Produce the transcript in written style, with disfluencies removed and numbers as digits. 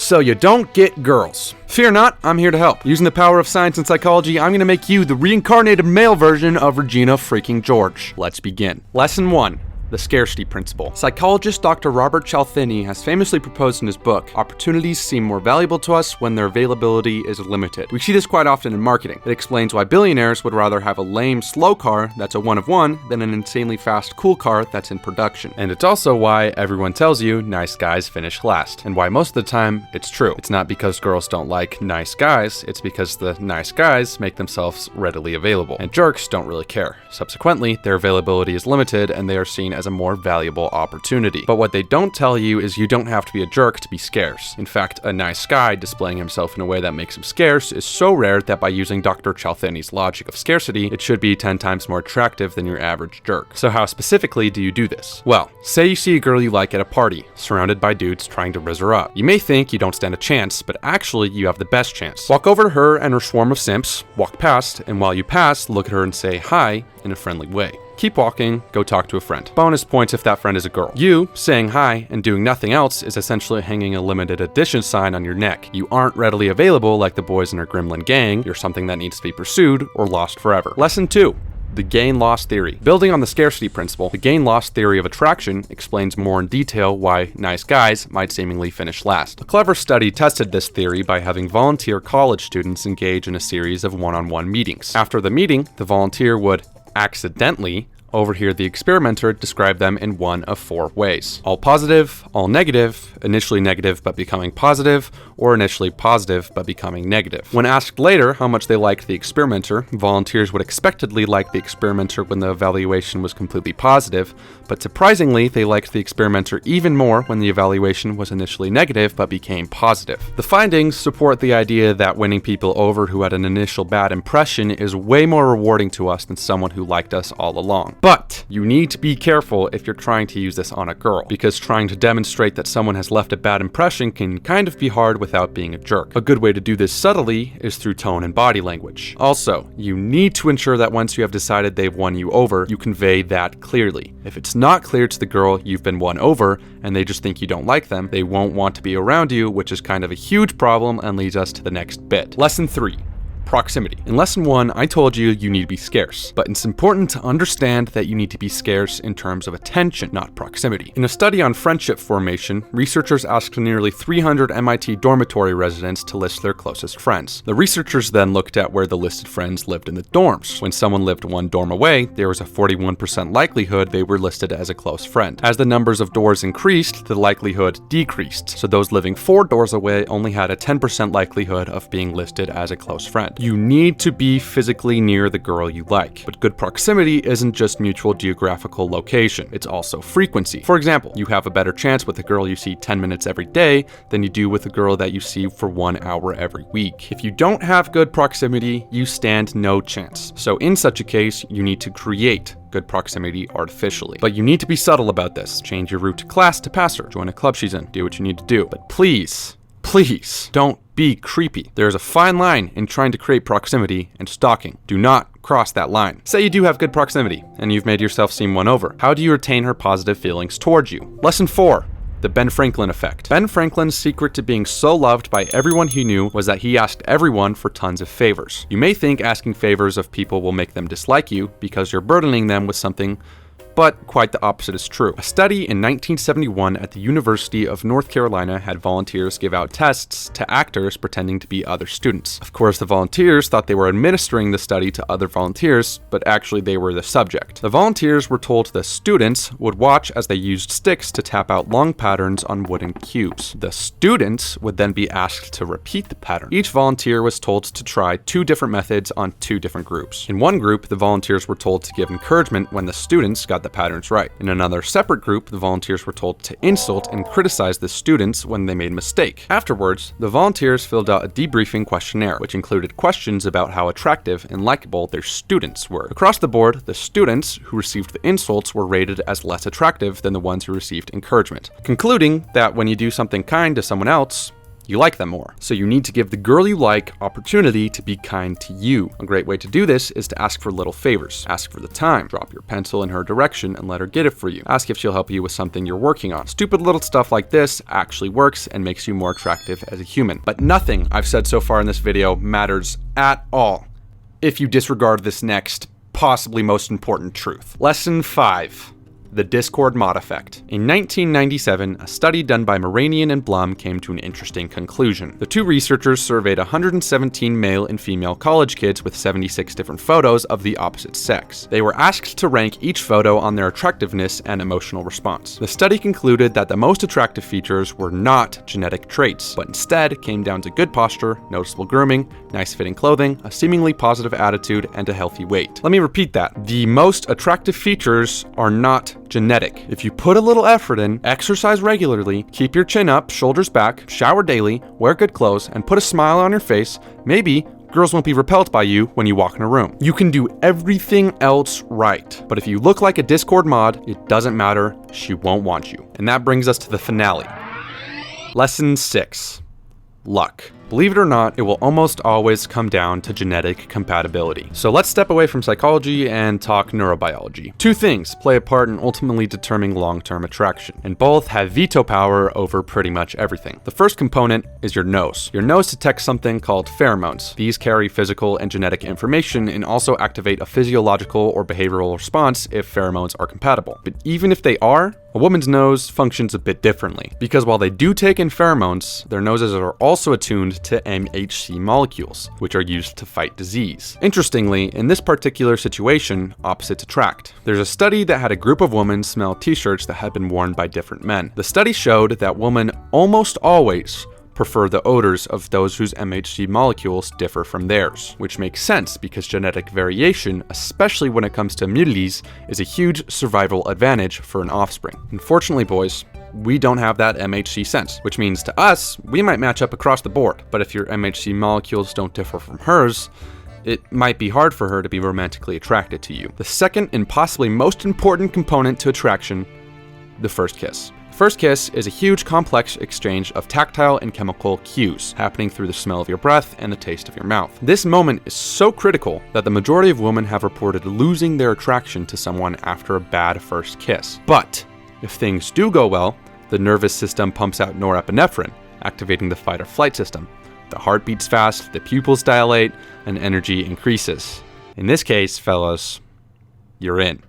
so you don't get girls. Fear not, I'm here to help. Using the power of science and psychology, I'm gonna make you the reincarnated male version of Regina freaking George. Let's begin. Lesson 1. The scarcity principle. Psychologist Dr. Robert Cialdini has famously proposed in his book, opportunities seem more valuable to us when their availability is limited. We see this quite often in marketing. It explains why billionaires would rather have a lame, slow car that's a one of one than an insanely fast, cool car that's in production. And it's also why everyone tells you nice guys finish last, and why most of the time it's true. It's not because girls don't like nice guys, it's because the nice guys make themselves readily available, and jerks don't really care. Subsequently, their availability is limited and they are seen as a more valuable opportunity. But what they don't tell you is you don't have to be a jerk to be scarce. In fact, a nice guy displaying himself in a way that makes him scarce is so rare that by using Dr. Cialdini's logic of scarcity, it should be 10 times more attractive than your average jerk. So how specifically do you do this? Well, say you see a girl you like at a party, surrounded by dudes trying to rizz her up. You may think you don't stand a chance, but actually you have the best chance. Walk over to her and her swarm of simps, walk past, and while you pass, look at her and say hi in a friendly way. Keep walking, go talk to a friend. Bonus points if that friend is a girl. You, saying hi and doing nothing else is essentially hanging a limited edition sign on your neck. You aren't readily available like the boys in our Gremlin gang, you're something that needs to be pursued or lost forever. Lesson 2. The gain-loss theory. Building on the scarcity principle, the gain-loss theory of attraction explains more in detail why nice guys might seemingly finish last. A clever study tested this theory by having volunteer college students engage in a series of one-on-one meetings. After the meeting, the volunteer would accidentally overhear the experimenter describe them in one of 4 ways. All positive, all negative, initially negative but becoming positive, or initially positive but becoming negative. When asked later how much they liked the experimenter, volunteers would expectedly like the experimenter when the evaluation was completely positive, but surprisingly they liked the experimenter even more when the evaluation was initially negative but became positive. The findings support the idea that winning people over who had an initial bad impression is way more rewarding to us than someone who liked us all along. But you need to be careful if you're trying to use this on a girl, because trying to demonstrate that someone has left a bad impression can kind of be hard without being a jerk. A good way to do this subtly is through tone and body language. Also, you need to ensure that once you have decided they've won you over, you convey that clearly. If it's not clear to the girl you've been won over and they just think you don't like them, they won't want to be around you, which is kind of a huge problem and leads us to the next bit. Lesson 3. Proximity. In lesson 1, I told you need to be scarce, but it's important to understand that you need to be scarce in terms of attention, not proximity. In a study on friendship formation, researchers asked nearly 300 MIT dormitory residents to list their closest friends. The researchers then looked at where the listed friends lived in the dorms. When someone lived one dorm away, there was a 41% likelihood they were listed as a close friend. As the numbers of doors increased, the likelihood decreased, so those living 4 doors away only had a 10% likelihood of being listed as a close friend. You need to be physically near the girl you like, but good proximity isn't just mutual geographical location, it's also frequency. For example, you have a better chance with a girl you see 10 minutes every day than you do with a girl that you see for 1 hour every week. If you don't have good proximity, you stand no chance. So in such a case, you need to create good proximity artificially. But you need to be subtle about this. Change your route to class to pass her, join a club she's in, do what you need to do. But please don't be creepy. There's a fine line in trying to create proximity and stalking. Do not cross that line. Say you do have good proximity and you've made yourself seem won over. How do you retain her positive feelings towards you? Lesson 4. The Ben Franklin effect. Ben Franklin's secret to being so loved by everyone he knew was that he asked everyone for tons of favors. You may think asking favors of people will make them dislike you because you're burdening them with something, but quite the opposite is true. A study in 1971 at the University of North Carolina had volunteers give out tests to actors pretending to be other students. Of course, the volunteers thought they were administering the study to other volunteers, but actually they were the subject. The volunteers were told the students would watch as they used sticks to tap out long patterns on wooden cubes. The students would then be asked to repeat the pattern. Each volunteer was told to try 2 different methods on 2 different groups. In one group, the volunteers were told to give encouragement when the students got the patterns right. In another separate group, the volunteers were told to insult and criticize the students when they made a mistake. Afterwards, the volunteers filled out a debriefing questionnaire, which included questions about how attractive and likable their students were. Across the board, the students who received the insults were rated as less attractive than the ones who received encouragement, concluding that when you do something kind to someone else, you like them more. So you need to give the girl you like opportunity to be kind to you. A great way to do this is to ask for little favors. Ask for the time. Drop your pencil in her direction and let her get it for you. Ask if she'll help you with something you're working on. Stupid little stuff like this actually works and makes you more attractive as a human. But nothing I've said so far in this video matters at all if you disregard this next, possibly most important truth. Lesson 5. The Discord mod effect. In 1997, a study done by Moranian and Blum came to an interesting conclusion. The two researchers surveyed 117 male and female college kids with 76 different photos of the opposite sex. They were asked to rank each photo on their attractiveness and emotional response. The study concluded that the most attractive features were not genetic traits, but instead came down to good posture, noticeable grooming, nice fitting clothing, a seemingly positive attitude, and a healthy weight. Let me repeat that. The most attractive features are not genetic. If you put a little effort in, exercise regularly, keep your chin up, shoulders back, shower daily, wear good clothes, and put a smile on your face, maybe girls won't be repelled by you when you walk in a room. You can do everything else right, but if you look like a Discord mod, it doesn't matter, she won't want you. And that brings us to the finale. Lesson 6. Luck. Believe it or not, it will almost always come down to genetic compatibility. So let's step away from psychology and talk neurobiology. Two things play a part in ultimately determining long-term attraction, and both have veto power over pretty much everything. The first component is your nose. Your nose detects something called pheromones. These carry physical and genetic information and also activate a physiological or behavioral response if pheromones are compatible. But even if they are, a woman's nose functions a bit differently, because while they do take in pheromones, their noses are also attuned to MHC molecules, which are used to fight disease. Interestingly, in this particular situation, opposites attract. There's a study that had a group of women smell t-shirts that had been worn by different men. The study showed that women almost always prefer the odors of those whose MHC molecules differ from theirs, which makes sense because genetic variation, especially when it comes to immunities, is a huge survival advantage for an offspring. Unfortunately, boys, we don't have that MHC sense, which means to us, we might match up across the board, but if your MHC molecules don't differ from hers, it might be hard for her to be romantically attracted to you. The second and possibly most important component to attraction, the first kiss. First kiss is a huge complex exchange of tactile and chemical cues happening through the smell of your breath and the taste of your mouth. This moment is so critical that the majority of women have reported losing their attraction to someone after a bad first kiss. But if things do go well, the nervous system pumps out norepinephrine, activating the fight or flight system. The heart beats fast, the pupils dilate, and energy increases. In this case, fellas, you're in.